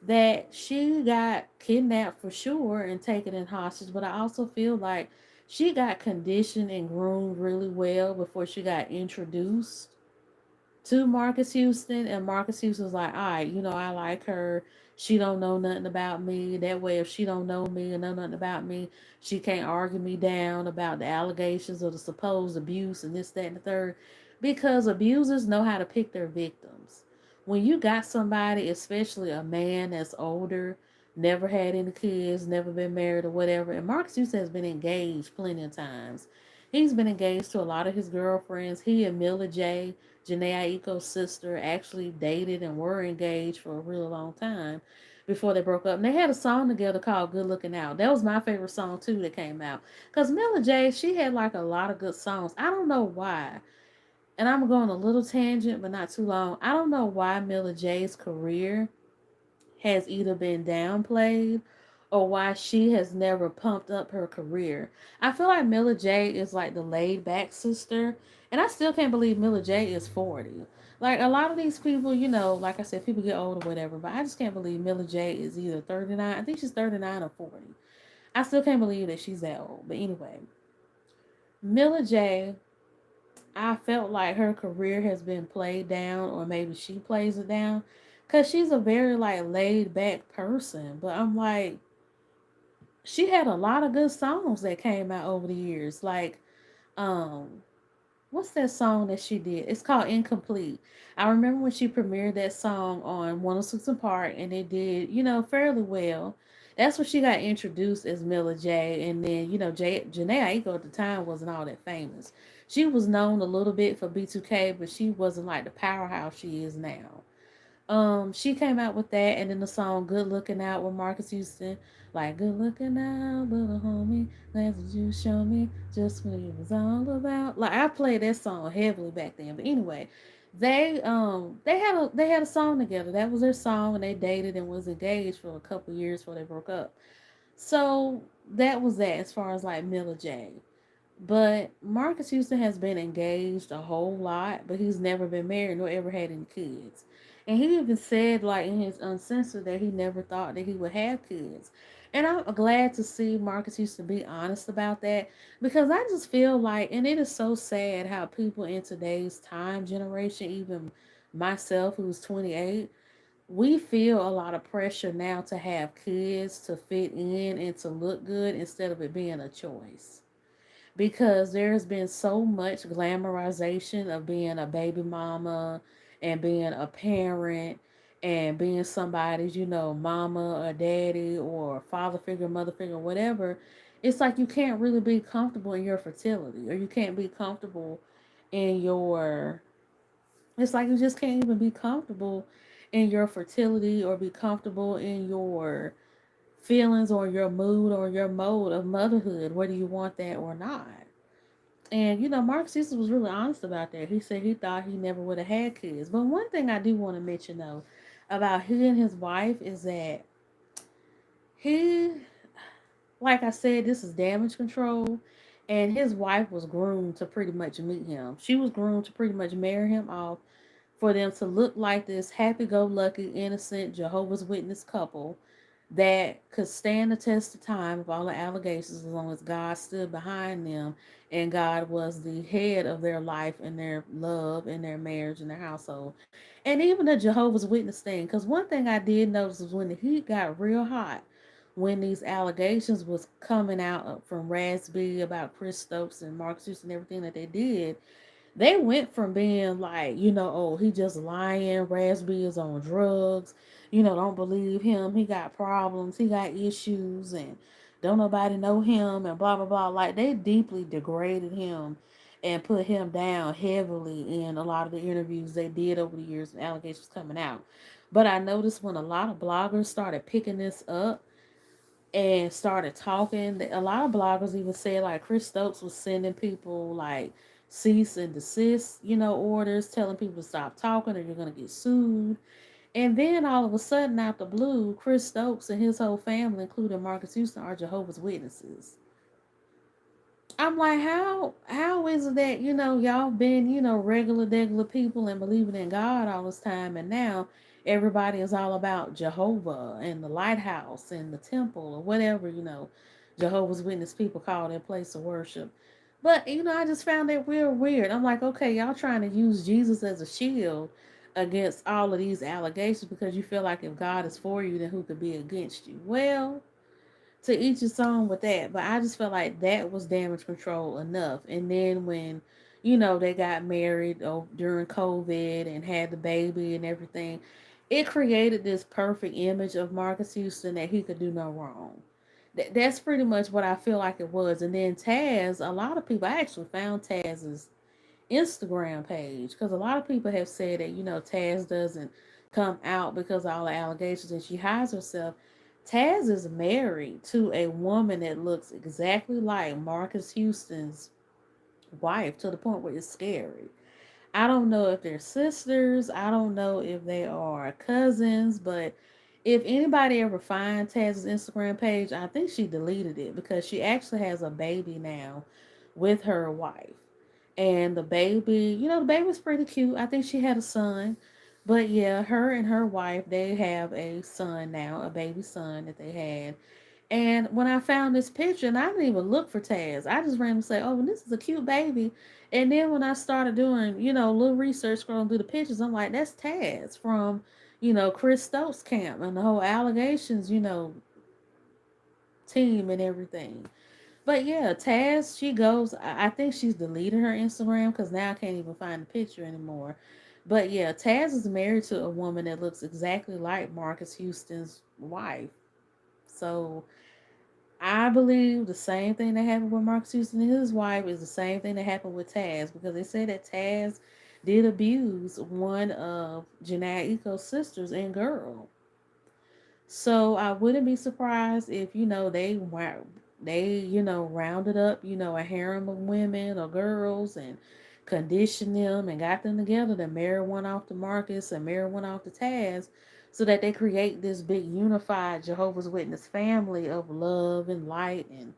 that she got kidnapped for sure and taken in hostage, but I also feel like she got conditioned and groomed really well before she got introduced to Marcus Houston, and Marcus Houston was like, all right, I like her. She don't know nothing about me. That way, if she don't know me and know nothing about me, she can't argue me down about the allegations of the supposed abuse and this, that, and the third. Because abusers know how to pick their victims. When you got somebody, especially a man that's older, never had any kids, never been married or whatever, and Marcus Houston has been engaged plenty of times. He's been engaged to a lot of his girlfriends. He and Mila J, Janae Aiko's sister, actually dated and were engaged for a really long time before they broke up. And they had a song together called Good Looking Out. That was my favorite song too that came out. Because Mila J, she had like a lot of good songs. I don't know why. And I'm going a little tangent, but not too long. I don't know why Mila J's career has either been downplayed or why she has never pumped up her career. I feel like Mila J is like the laid back sister, and I still can't believe Mila J is 40. Like a lot of these people, like I said, people get old or whatever, but I just can't believe Mila J is either 39, I think she's 39 or 40. I still can't believe that she's that old. But anyway, Mila J, I felt like her career has been played down, or maybe she plays it down, because she's a very like laid back person. But I'm like, she had a lot of good songs that came out over the years. Like, um, what's that song that she did? It's called Incomplete. I remember when she premiered that song on 106 and Park, and it did, fairly well. That's when she got introduced as Mila J. And then, Janae Aiko at the time wasn't all that famous. She was known a little bit for B2K, but she wasn't like the powerhouse she is now. She came out with that, and then the song "Good Looking Out" with Marcus Houston, like "Good looking out, little homie, glad that you show me just what it was all about." Like I played that song heavily back then. But anyway, they had a song together. That was their song, and they dated and was engaged for a couple years before they broke up. So that was that as far as like Mila J. But Marcus Houston has been engaged a whole lot, but he's never been married nor ever had any kids. And he even said, like in his Uncensored, that he never thought that he would have kids. And I'm glad to see Marcus Houston be honest about that, because I just feel like, and it is so sad how people in today's time generation, even myself who's 28, we feel a lot of pressure now to have kids to fit in and to look good instead of it being a choice, because there's been so much glamorization of being a baby mama and being a parent and being somebody's, mama or daddy or father figure, mother figure, whatever. It's like you can't really be comfortable in your fertility, or you can't be comfortable in your, it's like you just can't even be comfortable in your fertility or be comfortable in your feelings or your mood or your mode of motherhood, whether you want that or not. And Mark Sisson was really honest about that. He said he thought he never would have had kids. But one thing I do want to mention though about he and his wife is that he, like I said, this is damage control, and his wife was groomed to pretty much meet him. She was groomed to pretty much marry him off for them to look like this happy-go-lucky, innocent Jehovah's Witness couple that could stand the test of time of all the allegations, as long as God stood behind them and God was the head of their life and their love and their marriage and their household. And even the Jehovah's Witness thing, because one thing I did notice was when the heat got real hot, when these allegations was coming out from Raspy about Chris Stokes and Mark Stokes and everything that they did, they went from being like, oh, he just lying, Raspy is on drugs, don't believe him, he got problems, he got issues, and don't nobody know him, and blah blah blah. Like they deeply degraded him and put him down heavily in a lot of the interviews they did over the years and allegations coming out. But I noticed when a lot of bloggers started picking this up and started talking, a lot of bloggers even said like Chris Stokes was sending people like cease and desist, orders, telling people to stop talking or you're gonna get sued. And then all of a sudden, out the blue, Chris Stokes and his whole family, including Marcus Houston, are Jehovah's Witnesses. I'm like, how is it that, y'all been, regular people and believing in God all this time, and now everybody is all about Jehovah and the lighthouse and the temple or whatever, Jehovah's Witness people call their place of worship. But I just found that real weird. I'm like, okay, y'all trying to use Jesus as a shield against all of these allegations because you feel like if God is for you, then who could be against you? Well, to each his own with that, but I just felt like that was damage control enough. And then when they got married during COVID and had the baby and everything, it created this perfect image of Marcus Houston that he could do no wrong. That's pretty much what I feel like it was. And then Taz, a lot of people, I actually found Taz's Instagram page because a lot of people have said that Taz doesn't come out because of all the allegations and she hides herself. Taz is married to a woman that looks exactly like Marcus Houston's wife to the point where it's scary. I don't know if they're sisters. I don't know if they are cousins, but if anybody ever finds Taz's Instagram page, I think she deleted it because she actually has a baby now with her wife. And the baby, the baby's pretty cute. I think she had a son. But yeah, her and her wife, they have a son now, a baby son that they had. And when I found this picture, and I didn't even look for Taz, I just randomly say, "Oh, this is a cute baby." And then when I started doing, a little research, scrolling through the pictures, I'm like, "That's Taz from, Chris Stokes' camp and the whole allegations, team and everything." But yeah, Taz, she goes. I think she's deleted her Instagram because now I can't even find the picture anymore. But yeah, Taz is married to a woman that looks exactly like Marcus Houston's wife. So I believe the same thing that happened with Marcus Houston and his wife is the same thing that happened with Taz because they said that Taz did abuse one of Janae Eco's sisters and girl. So I wouldn't be surprised if they rounded up a harem of women or girls and conditioned them and got them together to marry one off to Marcus and marry one off to Taz, so that they create this big unified Jehovah's Witness family of love and light and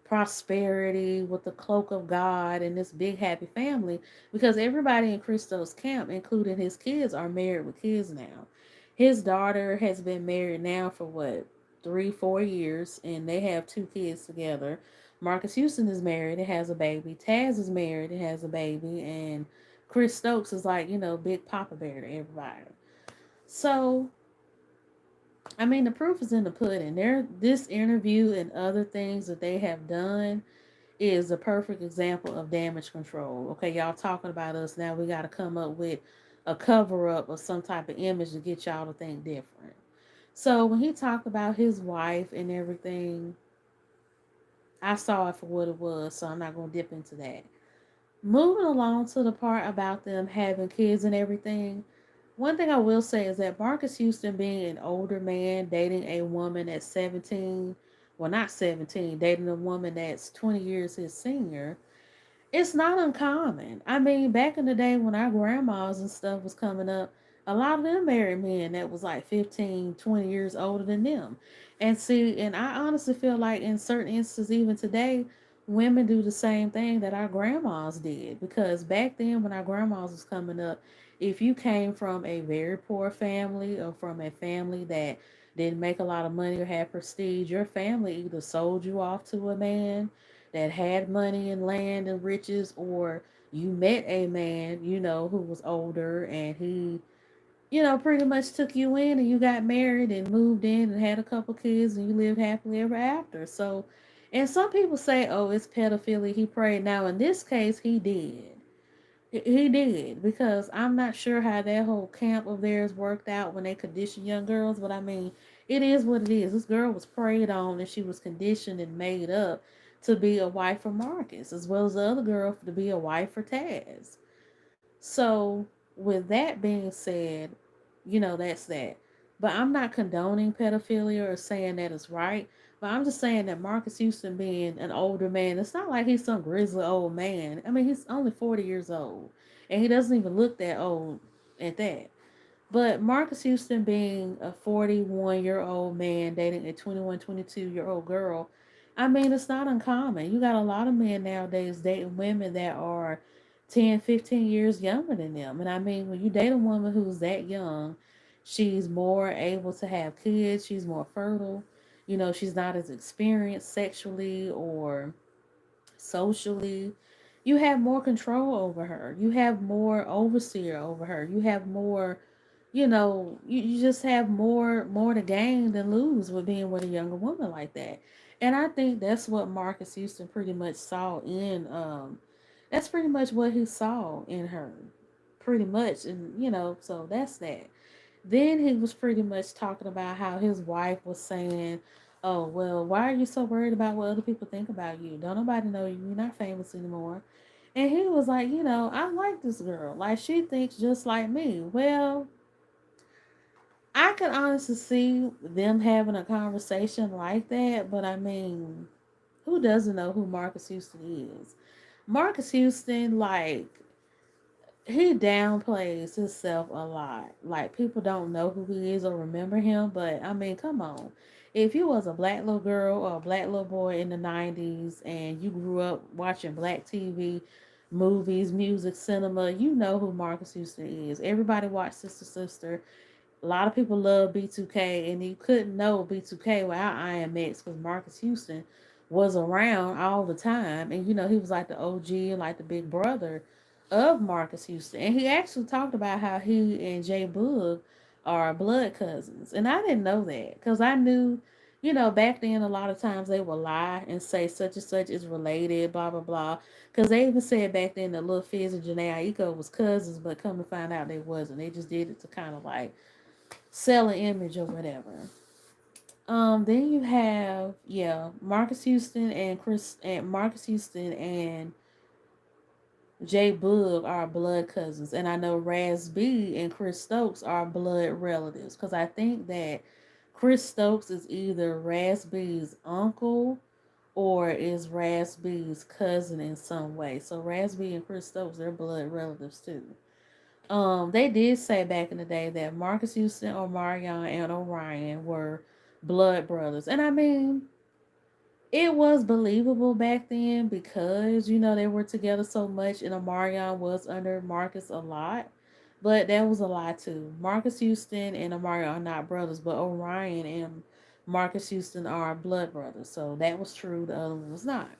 prosperity with the cloak of God and this big happy family because everybody in Christo's camp, including his kids, are married with kids now. His daughter has been married now for what, 3, 4 years, and they have 2 kids together. Marcus Houston is married and has a baby. Taz is married and has a baby, and Chris Stokes is like big Papa Bear to everybody. So I mean, the proof is in the pudding. This interview and other things that they have done is a perfect example of damage control. Okay, y'all talking about us now. We got to come up with a cover up or some type of image to get y'all to think different. So when he talked about his wife and everything, I saw it for what it was. So I'm not gonna dip into that. Moving along to the part about them having kids and everything. One thing I will say is that Marcus Houston being an older man dating a woman at 17, well, not 17, dating a woman that's 20 years his senior, it's not uncommon. I mean, back in the day when our grandmas and stuff was coming up, a lot of them married men that was like 15, 20 years older than them. And see, and I honestly feel like in certain instances, even today, women do the same thing that our grandmas did. Because back then, when our grandmas was coming up, if you came from a very poor family or from a family that didn't make a lot of money or had prestige, your family either sold you off to a man that had money and land and riches, or you met a man, who was older and he, pretty much took you in and you got married and moved in and had a couple kids and you lived happily ever after. So, and some people say, oh, it's pedophilia. He prayed. Now, in this case, he did. He did, because I'm not sure how that whole camp of theirs worked out when they conditioned young girls, but I mean, it is what it is. This girl was preyed on and she was conditioned and made up to be a wife for Marcus, as well as the other girl to be a wife for Taz. So, with that being said, that's that. But I'm not condoning pedophilia or saying that it's right. But I'm just saying that Marcus Houston being an older man, it's not like he's some grizzly old man. I mean, he's only 40 years old. And he doesn't even look that old at that. But Marcus Houston being a 41-year-old man dating a 21, 22-year-old girl, I mean, it's not uncommon. You got a lot of men nowadays dating women that are 10, 15 years younger than them. And I mean, when you date a woman who's that young, she's more able to have kids, she's more fertile. You know, she's not as experienced sexually or socially. You have more control over her. You have more overseer over her. You have more, you just have more to gain than lose with being with a younger woman like that. And I think that's what Marcus Houston pretty much saw in that's pretty much what he saw in her. Pretty much. And so that's that. Then he was pretty much talking about how his wife was saying, "Oh, well, why are you so worried about what other people think about you? Don't nobody know you. You're not famous anymore." And he was like, "I like this girl. Like, she thinks just like me." Well, I can honestly see them having a conversation like that, but I mean, who doesn't know who Marcus Houston is? Marcus Houston, like, he downplays himself a lot. Like, people don't know who he is or remember him, but I mean, come on. If you was a black little girl or a black little boy in the 90s and you grew up watching black TV, movies, music, cinema, you know who Marcus Houston is. Everybody watched Sister Sister. A lot of people love B2K, and you couldn't know B2K without IMX because Marcus Houston was around all the time. And, he was like the OG and like the big brother of Marcus Houston. And he actually talked about how he and Jay Boog are blood cousins. And I didn't know that because I knew, back then a lot of times they would lie and say such and such is related, blah, blah, blah. Because they even said back then that Lil Fizz and Janae Aiko was cousins, but come to find out they wasn't. They just did it to kind of like sell an image or whatever. Then you have Marcus Houston and Marcus Houston and Jay Boog are blood cousins, and I know Raz B and Chris Stokes are blood relatives because I think that Chris Stokes is either Raz B's uncle or is Raz B's cousin in some way. So Raz B and Chris Stokes, they're blood relatives too. They did say back in the day that Marcus Houston, Omarion, and Orion were blood brothers. And I mean, it was believable back then because, they were together so much and Omarion was under Marcus a lot. But that was a lie too. Marcus Houston and Omarion are not brothers, but Orion and Marcus Houston are blood brothers. So that was true. The other one was not.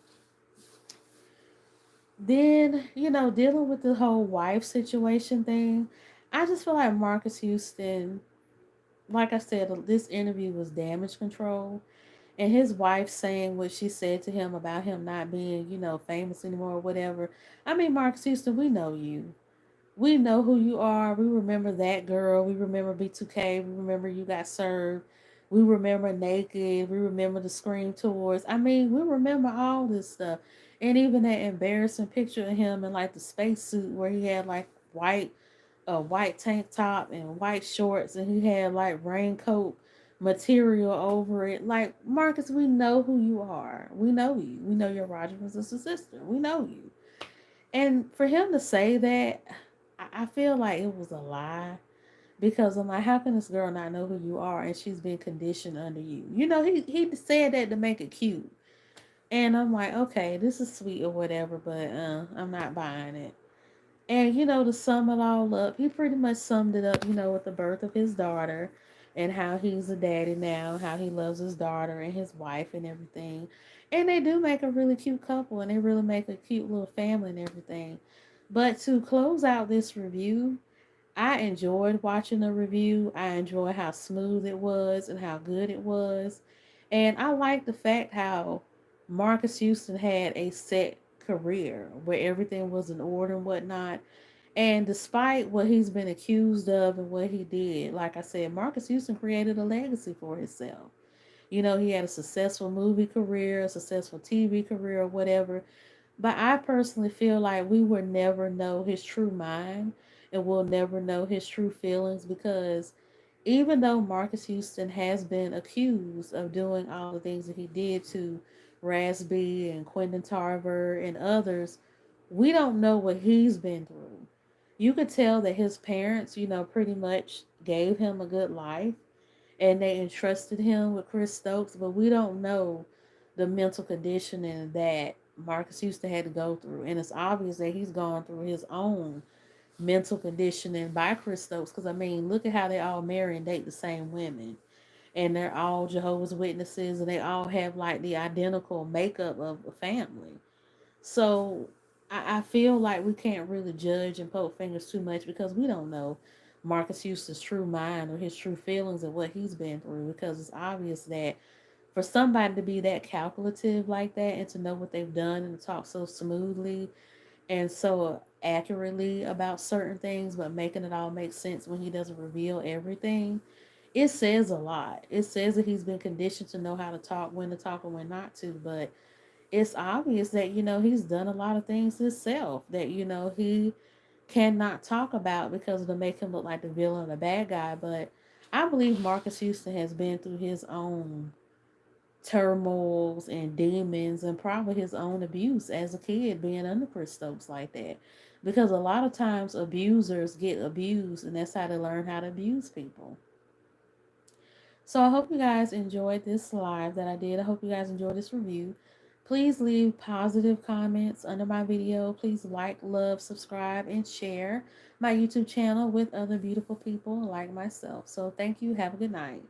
Then, dealing with the whole wife situation thing, I just feel like Marcus Houston, like I said, this interview was damage control. And his wife saying what she said to him about him not being, famous anymore or whatever. I mean, Marcus Houston, we know you. We know who you are. We remember that girl. We remember B2K. We remember you got served. We remember Naked. We remember the Scream tours. I mean, we remember all this stuff. And even that embarrassing picture of him in like the spacesuit where he had like a white tank top and white shorts and he had like raincoat material over it. Like, Marcus, we know who you are. We know you. We know you're Roger's sister. We know you. And for him to say that, I feel like it was a lie because I'm like, how can this girl not know who you are and she's been conditioned under you? He said that to make it cute. And I'm like, okay, this is sweet or whatever, but I'm not buying it. And to sum it all up, he pretty much summed it up, with the birth of his daughter and how he's a daddy now, how he loves his daughter and his wife and everything. And they do make a really cute couple and they really make a cute little family and everything. But to close out this review, I enjoyed watching the review. I enjoyed how smooth it was and how good it was. And I like the fact how Marcus Houston had a set career where everything was in order and whatnot. And despite what he's been accused of and what he did, like I said, Marcus Houston created a legacy for himself. He had a successful movie career, a successful TV career, or whatever. But I personally feel like we will never know his true mind and we'll never know his true feelings because even though Marcus Houston has been accused of doing all the things that he did to Rasby and Quentin Tarver and others, we don't know what he's been through. You could tell that his parents, pretty much gave him a good life and they entrusted him with Chris Stokes, but we don't know the mental conditioning that Marques Houston had to go through. And it's obvious that he's gone through his own mental conditioning by Chris Stokes. Because, I mean, look at how they all marry and date the same women. And they're all Jehovah's Witnesses, and they all have like the identical makeup of a family. So I feel like we can't really judge and poke fingers too much because we don't know Marques Houston's true mind or his true feelings of what he's been through. Because it's obvious that for somebody to be that calculative like that and to know what they've done and to talk so smoothly and so accurately about certain things, but making it all make sense when he doesn't reveal everything, it says a lot. It says that he's been conditioned to know how to talk, when to talk, and when not to. But it's obvious that, he's done a lot of things himself that, he cannot talk about because it'll make him look like the villain or the bad guy. But I believe Marques Houston has been through his own turmoils and demons and probably his own abuse as a kid being under Chris Stokes like that. Because a lot of times abusers get abused and that's how they learn how to abuse people. So I hope you guys enjoyed this live that I did. I hope you guys enjoyed this review. Please leave positive comments under my video. Please like, love, subscribe, and share my YouTube channel with other beautiful people like myself. So thank you. Have a good night.